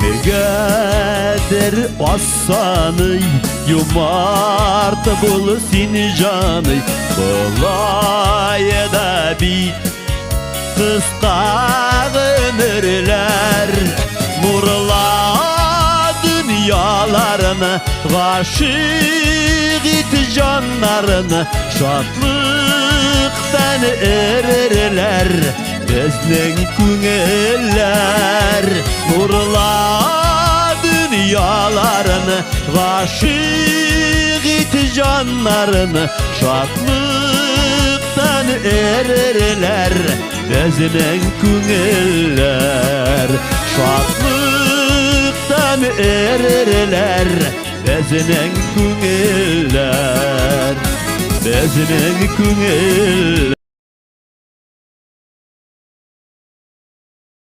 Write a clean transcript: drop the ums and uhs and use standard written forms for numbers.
Negedir assanı yumart bul sin canı Bulay da bit kıska ömürler Murla dünyalarını Gaşık it canlarını Şatlıktan erirler Beznen küngüller Nurla dünyalarını Gaşık it canlarını Şatlıktan erirler Beznen küngüller Şatlıktan erirler Beznen küngüller Beznen küngüller